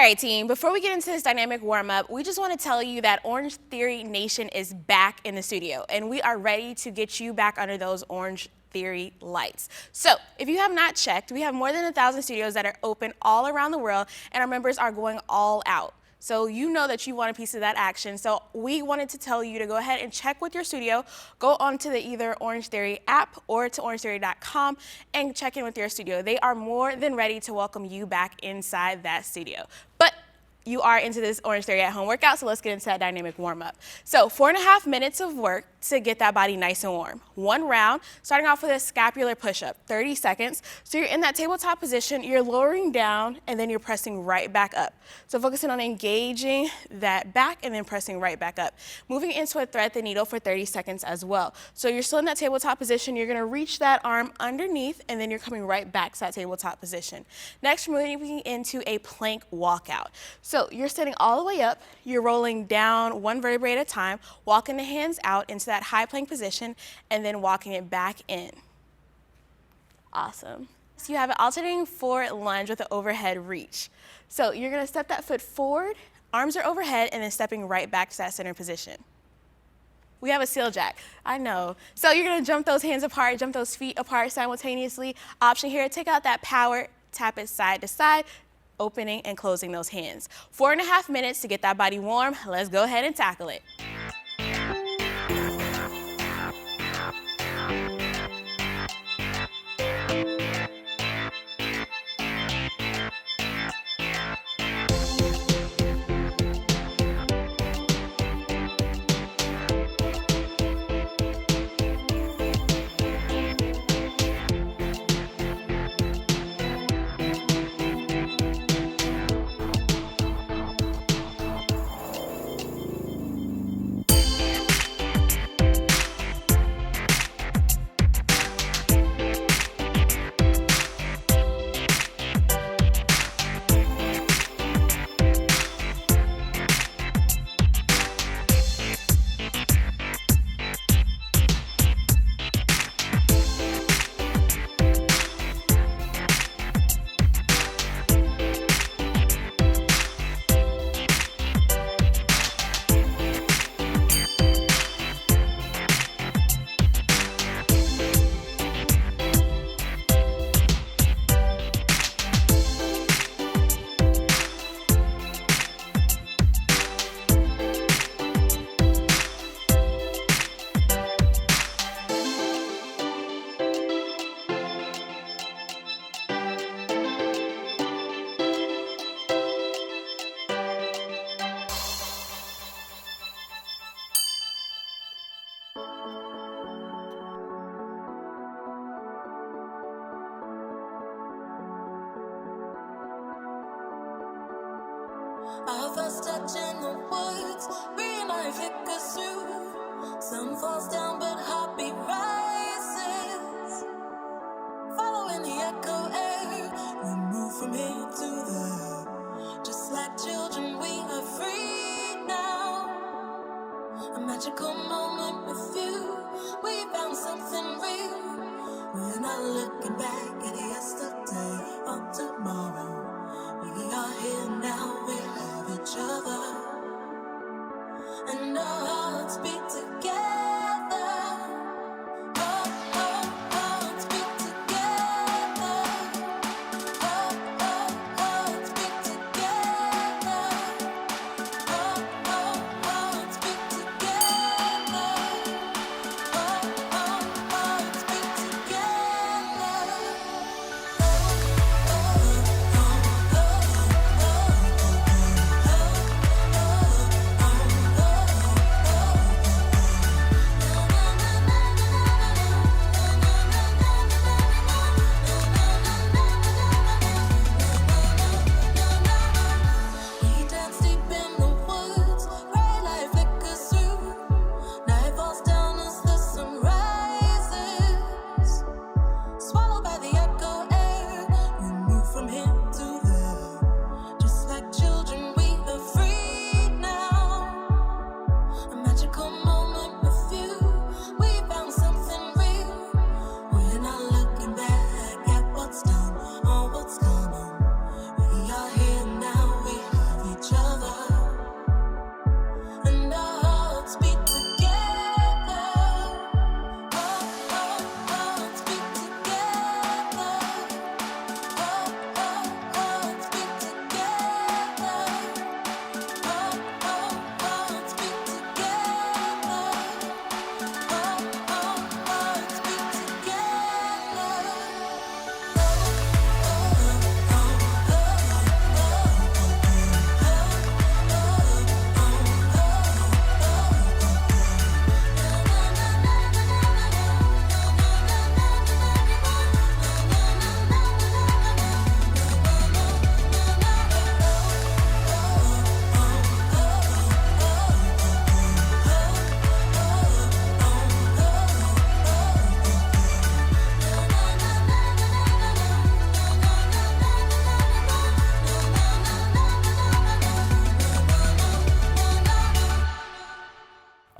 right, team, before we get into this dynamic warm-up, we just want to tell you that Orange Theory Nation is back in the studio, and we are ready to get you back under those Orange Theory lights. So, if you have not checked, we have more than 1,000 studios that are open all around the world, and our members are going all out. So you know that you want a piece of that action. So we wanted to tell you to go ahead and check with your studio. Go onto the either Orange Theory app or to orangetheory.com and check in with your studio. They are more than ready to welcome you back inside that studio. But you are into this Orange Theory at Home workout, so let's get into that dynamic warm-up. So 4.5 minutes of work to get that body nice and warm. One round, starting off with a scapular push-up, 30 seconds. So you're in that tabletop position, you're lowering down, and then you're pressing right back up. So focusing on engaging that back and then pressing right back up. Moving into a thread the needle for 30 seconds as well. So you're still in that tabletop position, you're gonna reach that arm underneath, and then you're coming right back to that tabletop position. Next, we're moving into a plank walkout. So you're sitting all the way up, you're rolling down one vertebrae at a time, walking the hands out into that high plank position, and then walking it back in. Awesome. So you have an alternating forward lunge with an overhead reach. So you're gonna step that foot forward, arms are overhead, and then stepping right back to that center position. We have a seal jack, I know. So you're gonna jump those hands apart, jump those feet apart simultaneously. Option here, take out that power, tap it side to side, opening and closing those hands. 4.5 minutes to get that body warm. Let's go ahead and tackle it. Our first touch in the woods, real-life flickers through. Sun falls down, but heartbeat rises. Following the echo air, we move from here to there. Just like children, we are free now. A magical moment with you. We found something real. We're not looking back at yesterday or tomorrow. We are here now, we have each other, and our hearts beat together. Oh, oh, hearts beat together. Oh, oh, hearts beat together. Oh, oh, hearts beat together. Oh, oh, hearts beat together.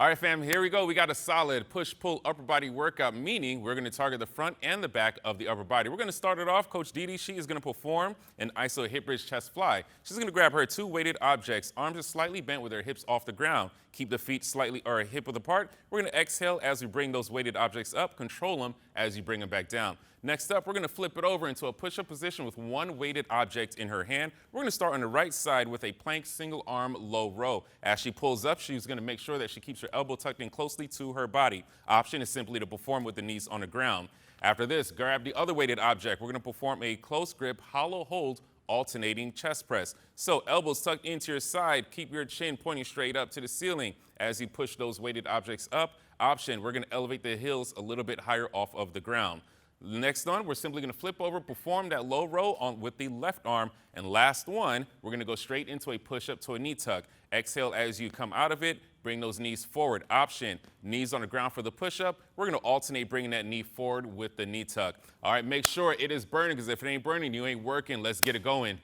All right, fam, here we go. We got a solid push-pull upper body workout, meaning we're going to target the front and the back of the upper body. We're going to start it off. Coach Didi, she is going to perform an iso hip bridge chest fly. She's going to grab her 2 weighted objects. Arms are slightly bent with her hips off the ground. Keep the feet slightly or hip width apart. We're going to exhale as we bring those weighted objects up. Control them as you bring them back down. Next up, we're going to flip it over into a push-up position with 1 weighted object in her hand. We're going to start on the right side with a plank single arm low row. As she pulls up, she's going to make sure that she keeps her elbow tucked in closely to her body. Option is simply to perform with the knees on the ground. After this, grab the other weighted object. We're going to perform a close grip hollow hold alternating chest press. So elbows tucked into your side, keep your chin pointing straight up to the ceiling as you push those weighted objects up. Option, we're going to elevate the heels a little bit higher off of the ground. Next one, we're simply going to flip over, perform that low row on with the left arm. And last one, we're going to go straight into a push-up to a knee tuck. Exhale as you come out of it. Bring those knees forward. Option, knees on the ground for the push-up. We're going to alternate bringing that knee forward with the knee tuck. All right, make sure it is burning, because if it ain't burning, you ain't working. Let's get it going.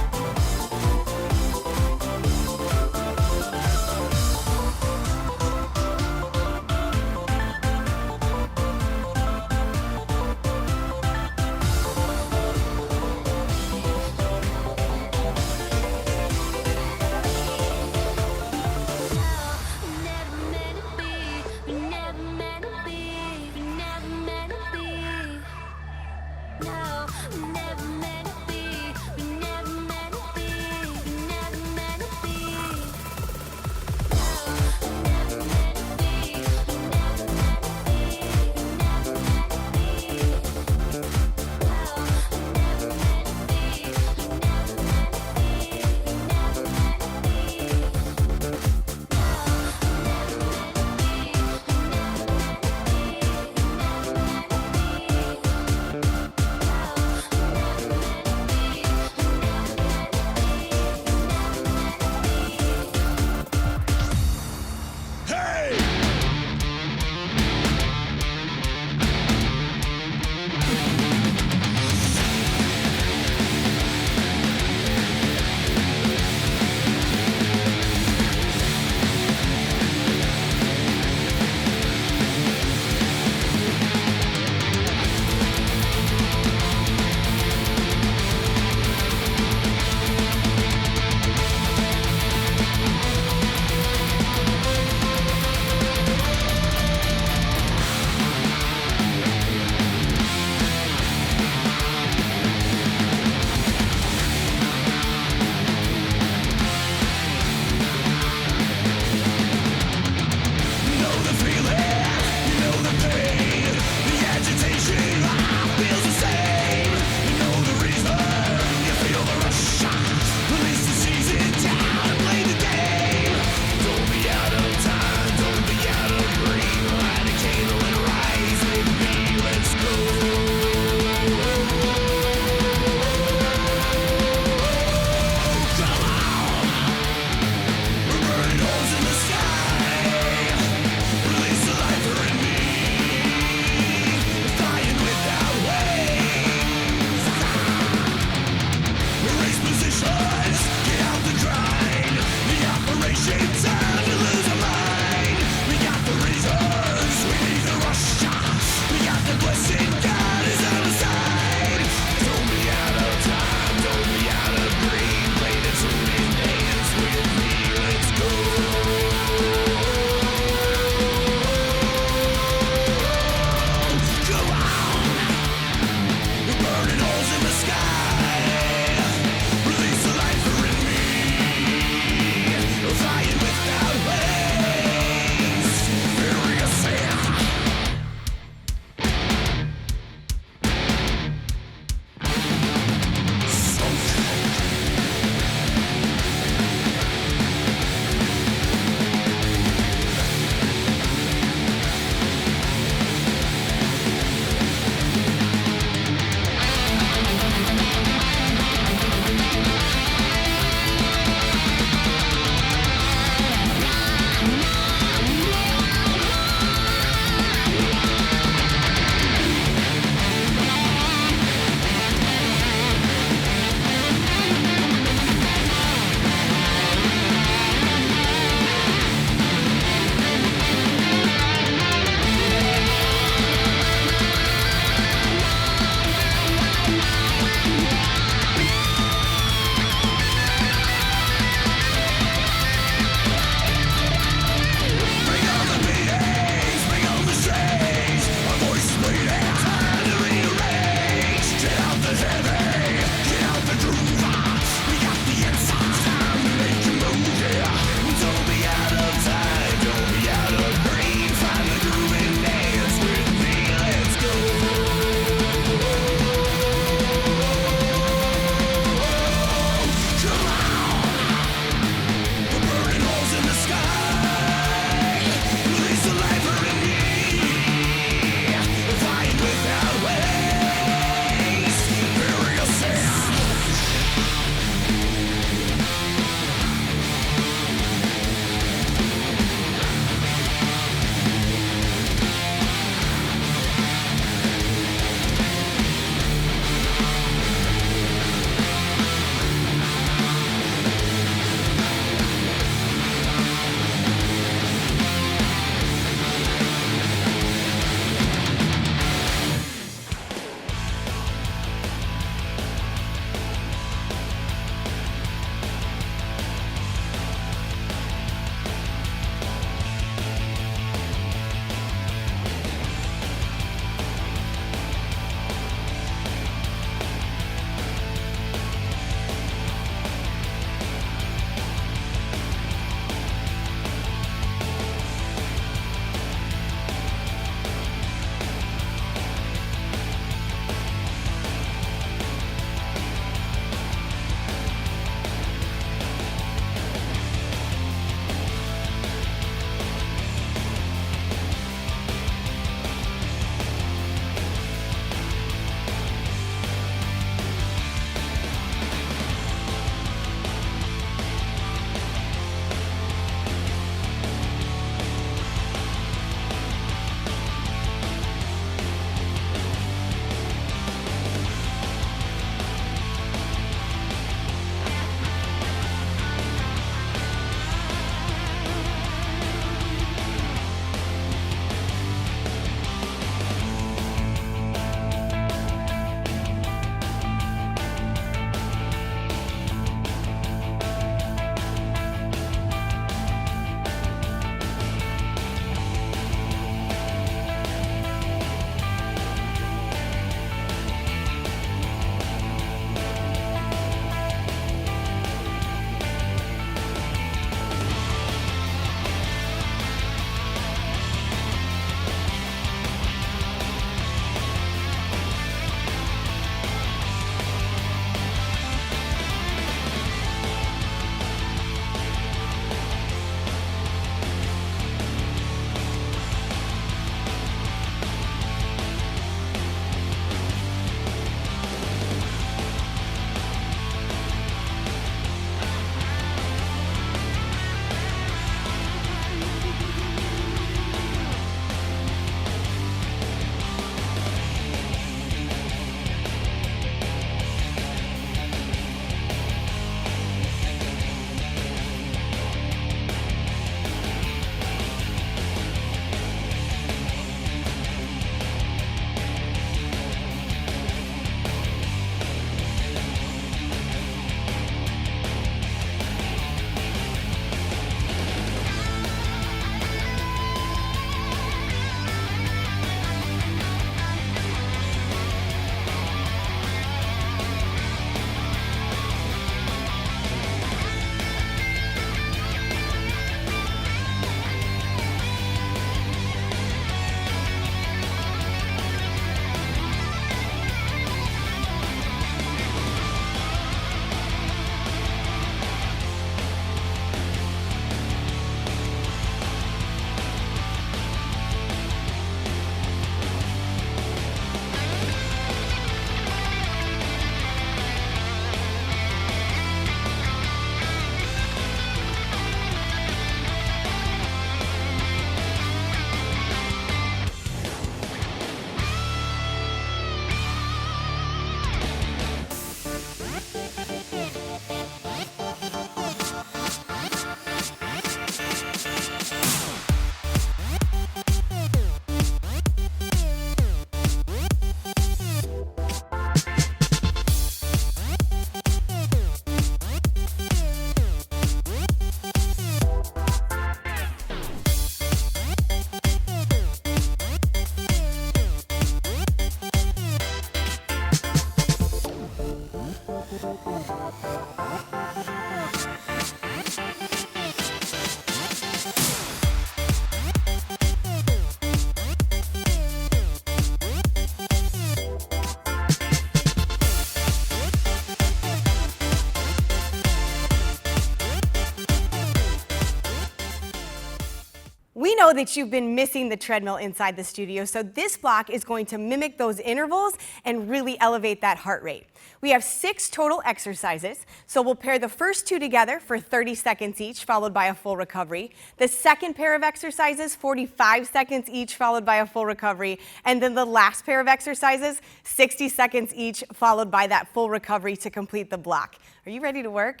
We know that you've been missing the treadmill inside the studio, so this block is going to mimic those intervals and really elevate that heart rate. We have 6 total exercises, so we'll pair the first 2 together for 30 seconds each, followed by a full recovery. The second pair of exercises, 45 seconds each, followed by a full recovery. And then the last pair of exercises, 60 seconds each, followed by that full recovery to complete the block. Are you ready to work?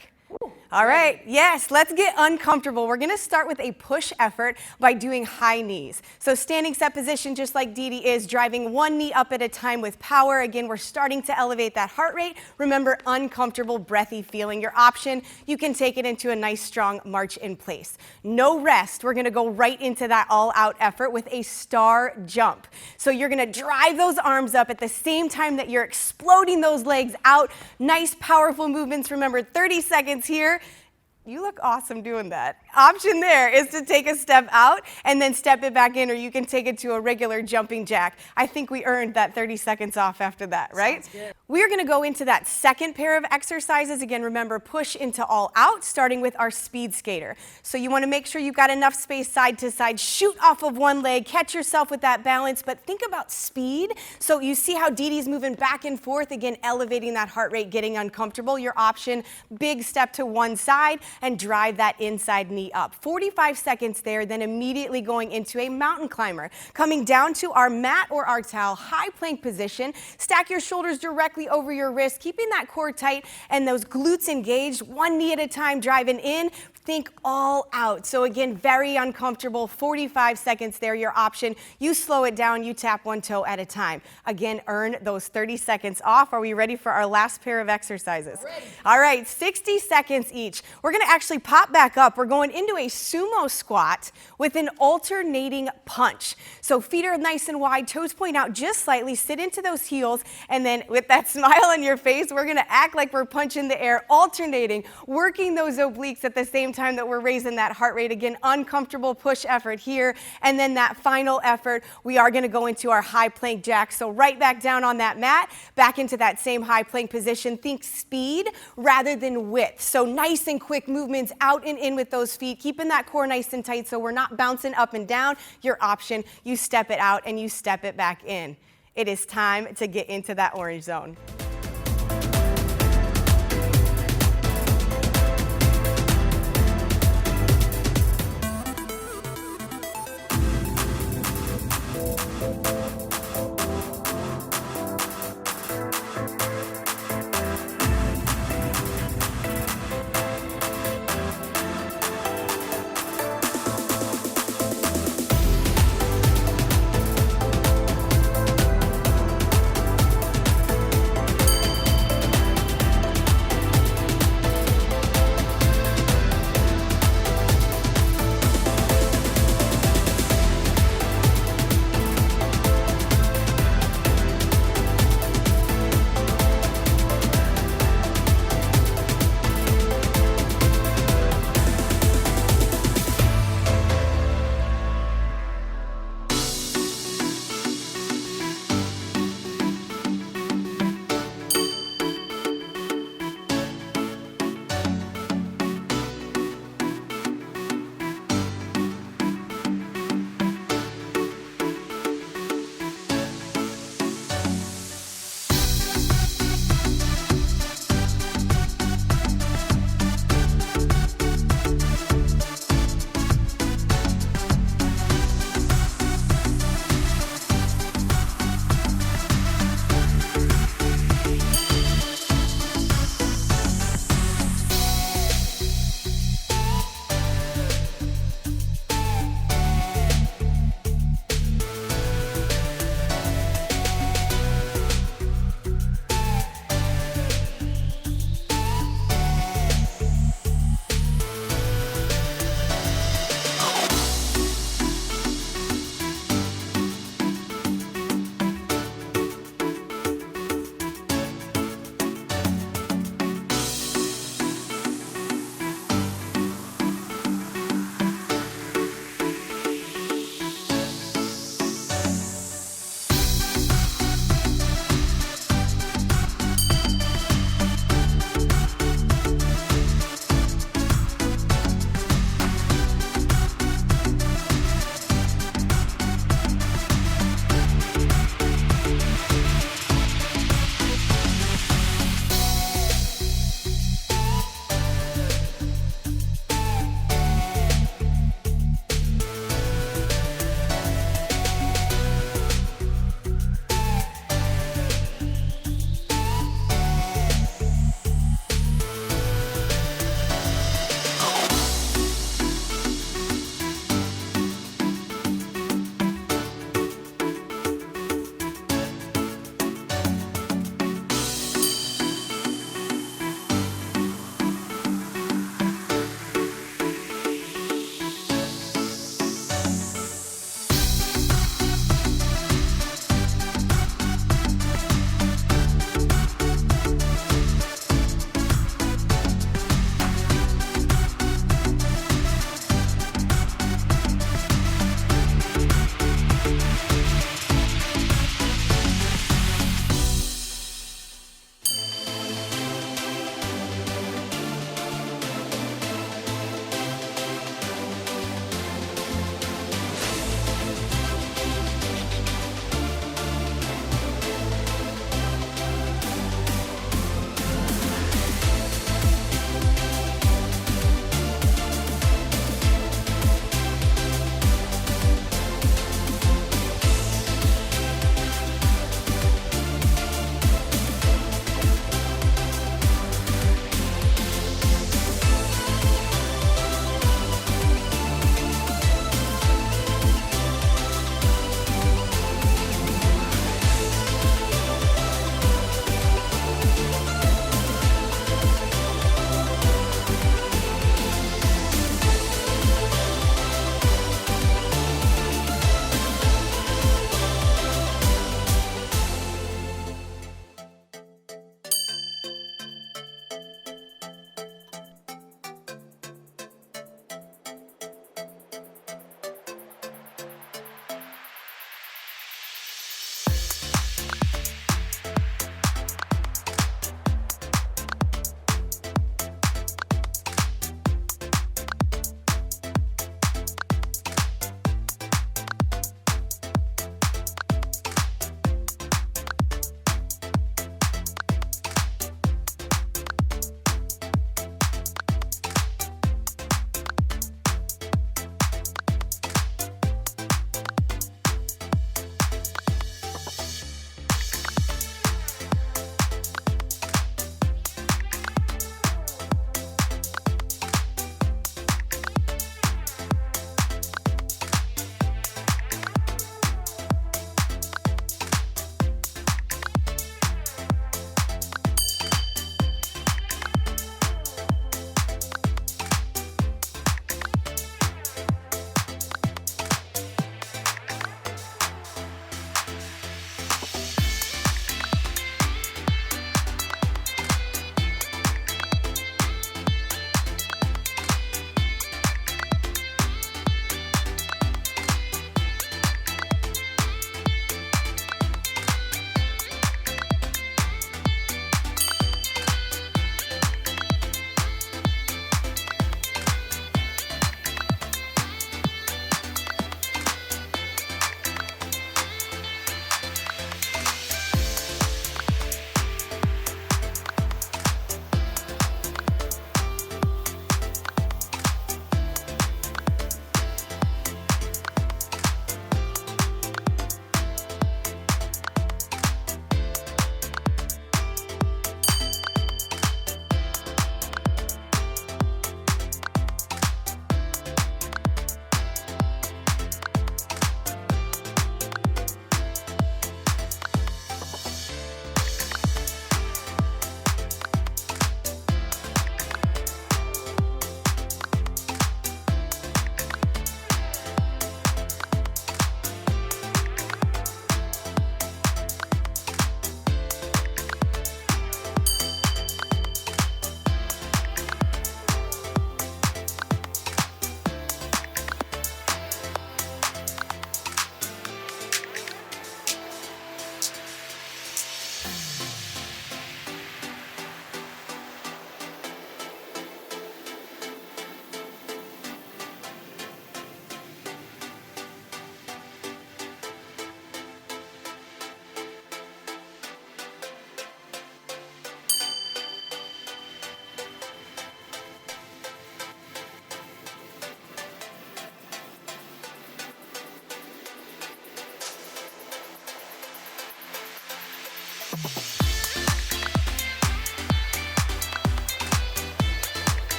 All right, yes, let's get uncomfortable. We're gonna start with a push effort by doing high knees. So standing set position, just like Dee Dee is, driving one knee up at a time with power. Again, we're starting to elevate that heart rate. Remember, uncomfortable, breathy feeling. Your option, you can take it into a nice, strong march in place. No rest. We're gonna go right into that all-out effort with a star jump. So you're gonna drive those arms up at the same time that you're exploding those legs out. Nice, powerful movements. Remember, 30 seconds here. You look awesome doing that. Option there is to take a step out and then step it back in, or you can take it to a regular jumping jack. I think we earned that 30 seconds off after that, right? We're gonna go into that second pair of exercises. Again, remember, push into all out, starting with our speed skater. So you wanna make sure you've got enough space side to side, shoot off of one leg, catch yourself with that balance, but think about speed. So you see how Dee Dee's moving back and forth, again, elevating that heart rate, getting uncomfortable. Your option, big step to one side, and drive that inside knee up. 45 seconds there, then immediately going into a mountain climber. Coming down to our mat or our towel, high plank position. Stack your shoulders directly over your wrist, keeping that core tight and those glutes engaged, one knee at a time, driving in. Think all out. So again, very uncomfortable, 45 seconds there, your option. You slow it down, you tap one toe at a time. Again, earn those 30 seconds off. Are we ready for our last pair of exercises? Ready. All right, 60 seconds each. We're gonna actually pop back up. We're going into a sumo squat with an alternating punch. So feet are nice and wide, toes point out just slightly, sit into those heels, and then with that smile on your face, we're gonna act like we're punching the air, alternating, working those obliques at the same time that we're raising that heart rate. Again, uncomfortable push effort here. And then that final effort, we are gonna go into our high plank jack. So right back down on that mat, back into that same high plank position. Think speed rather than width. So nice and quick movements out and in with those feet, keeping that core nice and tight so we're not bouncing up and down. Your option, you step it out and you step it back in. It is time to get into that orange zone.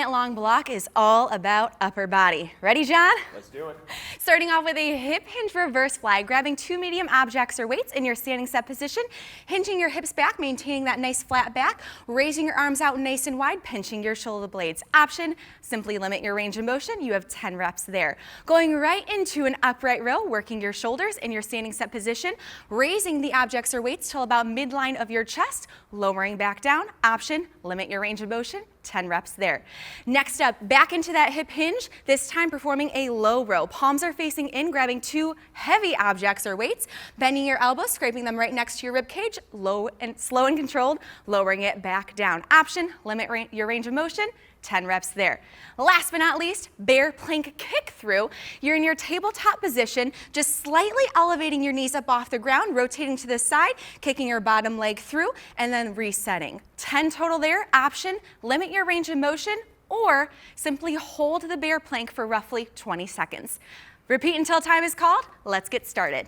2-minute-long block is all about upper body. Ready, John? Let's do it. Starting off with a hip hinge reverse fly, grabbing 2 medium objects or weights in your standing set position, hinging your hips back, maintaining that nice flat back, raising your arms out nice and wide, pinching your shoulder blades. Option, simply limit your range of motion. You have 10 reps there. Going right into an upright row, working your shoulders in your standing set position, raising the objects or weights till about midline of your chest, lowering back down. Option, limit your range of motion. 10 reps there. Next up, back into that hip hinge, this time performing a low row. Palms are facing in, grabbing 2 heavy objects or weights, bending your elbows, scraping them right next to your rib cage, slow and controlled, lowering it back down. Option, limit your range of motion. 10 reps there. Last but not least, bear plank kick through. You're in your tabletop position, just slightly elevating your knees up off the ground, rotating to the side, kicking your bottom leg through, and then resetting. 10 total there. Option, limit your range of motion, or simply hold the bear plank for roughly 20 seconds. Repeat until time is called. Let's get started.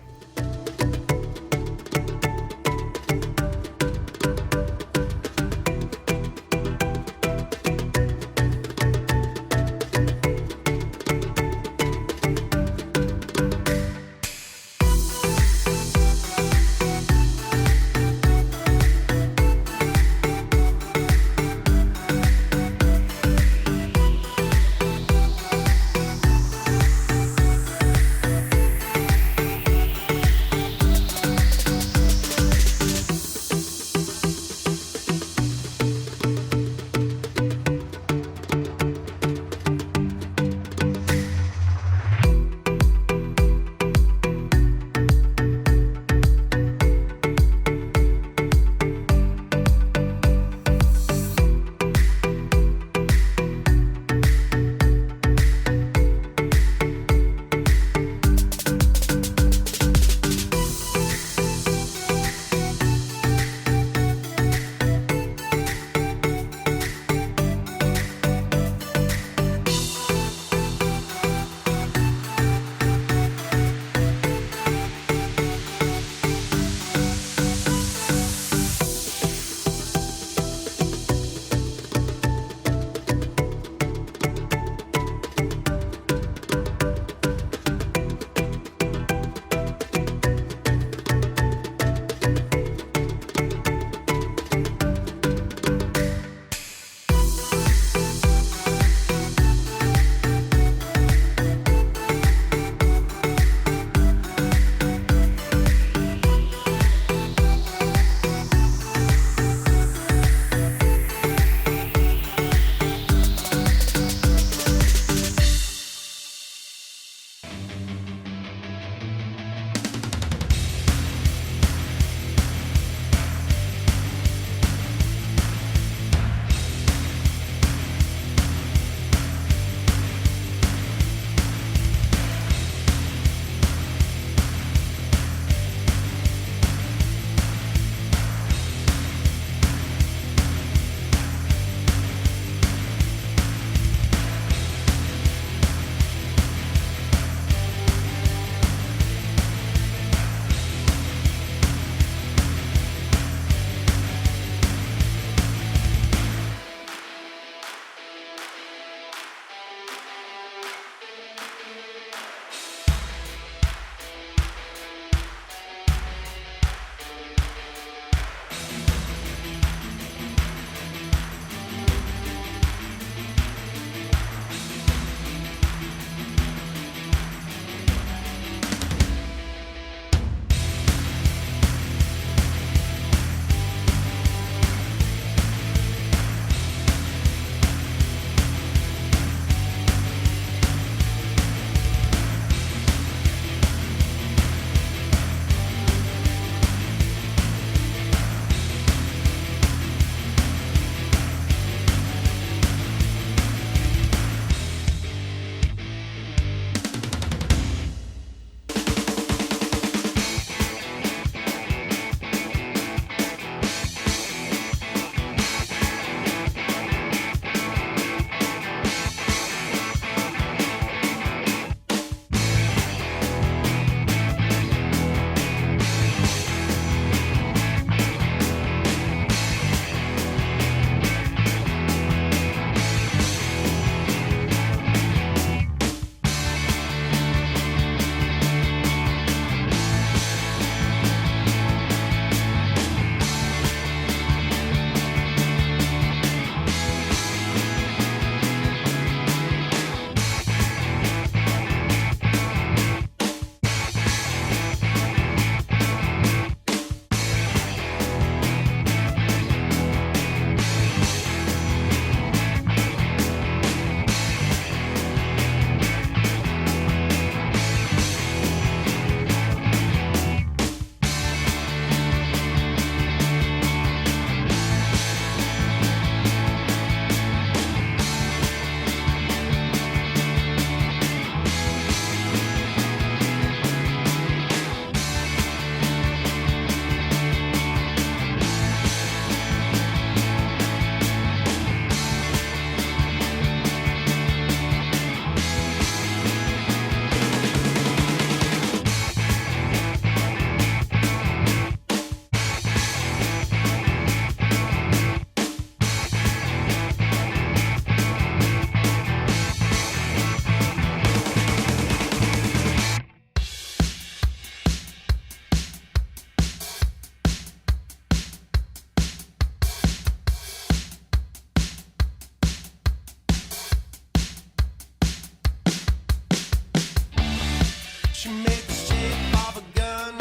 She made the shape of a gun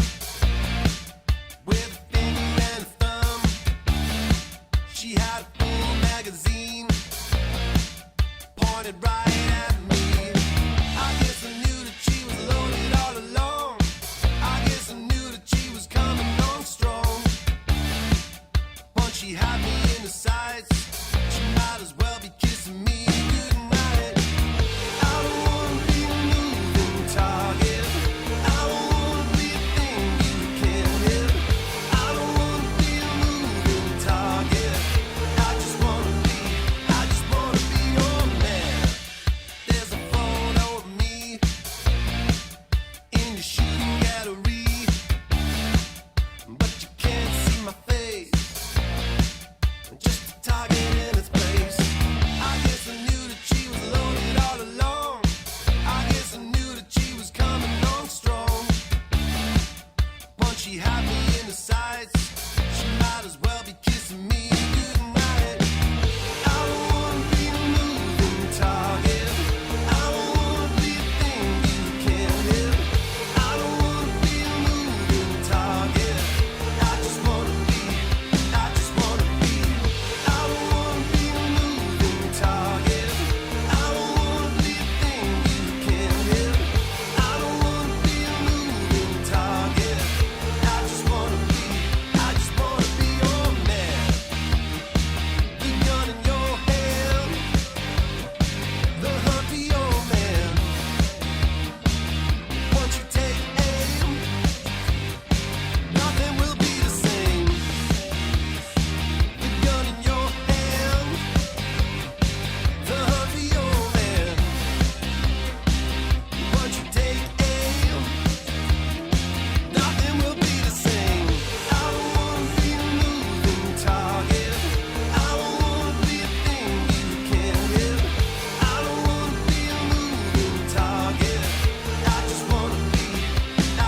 with a finger and a thumb. She had a full magazine pointed right at me. I guess I knew that she was loaded all along. I guess I knew that she was coming on strong. Once she had me in the sights, she might as well be kissing me goodnight. I don't wanna be a moving target. I don't wanna be a thing you can't hit. I don't wanna be a moving target. I just wanna be your man. There's a photo of me in your shooting gallery, but you can't see my face. Just a target in its place. I guess I knew that she was loaded all along. I guess I knew that she was coming on strong. Once she had me in the sights, she might as well be kissing me goodnight. I don't wanna be a moving target. I don't wanna be a thing you can't hit. I don't wanna be a moving target. I just wanna be. I don't wanna be a moving target. I don't wanna be a thing you can't hit. I don't wanna be a moving target. I just wanna be your man. The gun in your hand, the hunt for your man. Once you take aim, nothing will be the same. The gun in your hand, the hunt for your man. Once you take aim, nothing will be the same. I don't wanna be a moving target. I don't wanna be a thing you can't hit. I don't wanna be a moving target. I just wanna be. I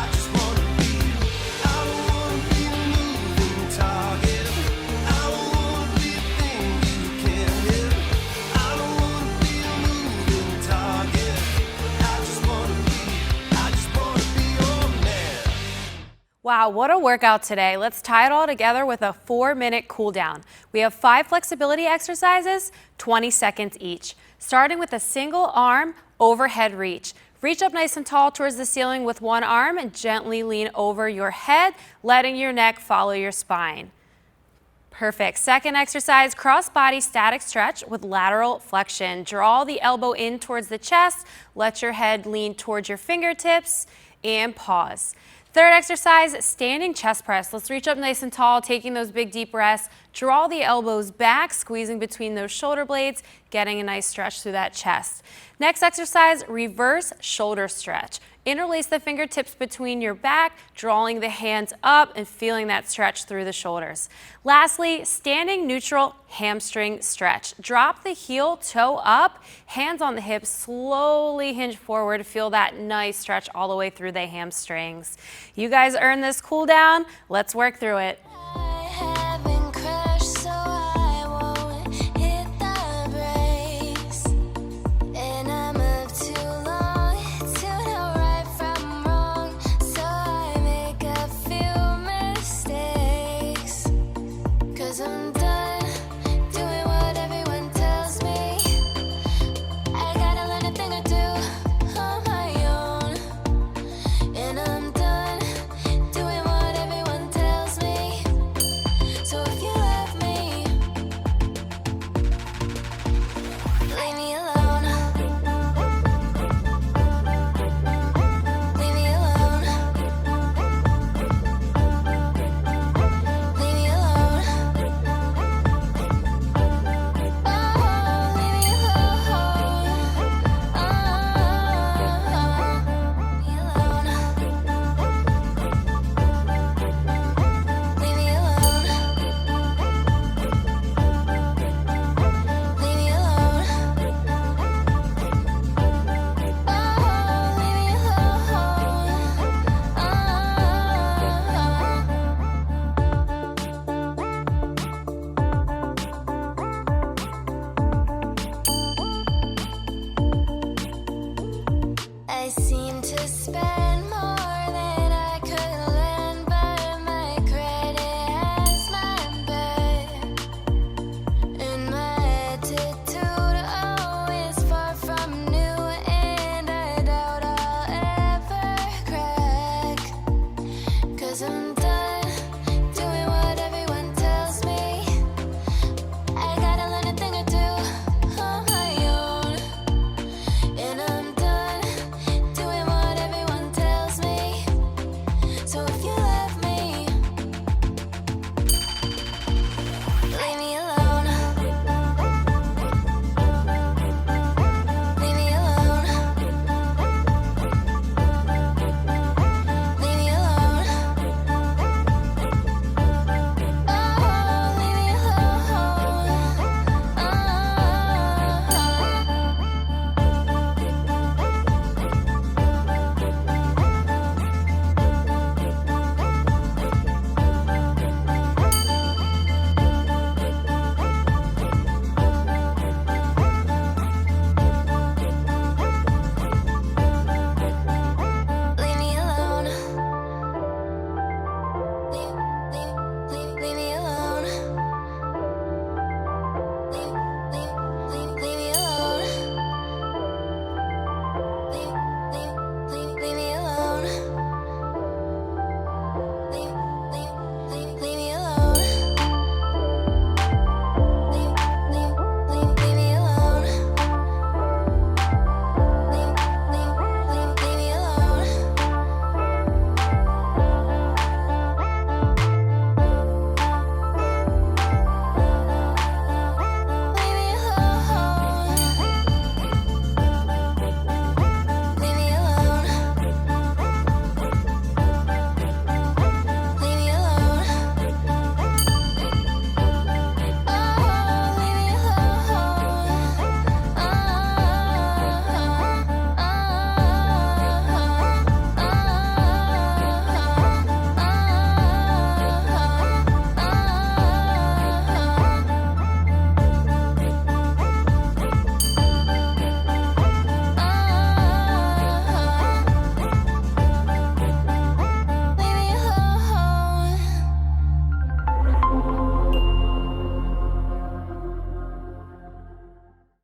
don't wanna be a moving target. I don't wanna be a thing you can't hit. I don't wanna be a moving target. I just wanna be your man. Wow, what a workout today. Let's tie it all together with a 4-minute cool down. We have 5 flexibility exercises, 20 seconds each. Starting with a single arm overhead reach. Reach up nice and tall towards the ceiling with one arm and gently lean over your head, letting your neck follow your spine. Perfect. Second exercise, cross body static stretch with lateral flexion. Draw the elbow in towards the chest, let your head lean towards your fingertips, and pause. Third exercise, standing chest press. Let's reach up nice and tall, taking those big deep breaths. Draw the elbows back, squeezing between those shoulder blades, getting a nice stretch through that chest. Next exercise, reverse shoulder stretch. Interlace the fingertips between your back, drawing the hands up and feeling that stretch through the shoulders. Lastly, standing neutral hamstring stretch. Drop the heel toe up, hands on the hips, slowly hinge forward. Feel that nice stretch all the way through the hamstrings. You guys earned this cool down. Let's work through it. I haven't crashed, so I won't hit the brakes. And I move too long to know right from wrong, so I make a few mistakes. 'Cause I'm done doing what everyone tells me. I gotta learn a thing or two on my own. And I'm done doing what everyone tells me. to spend more than I could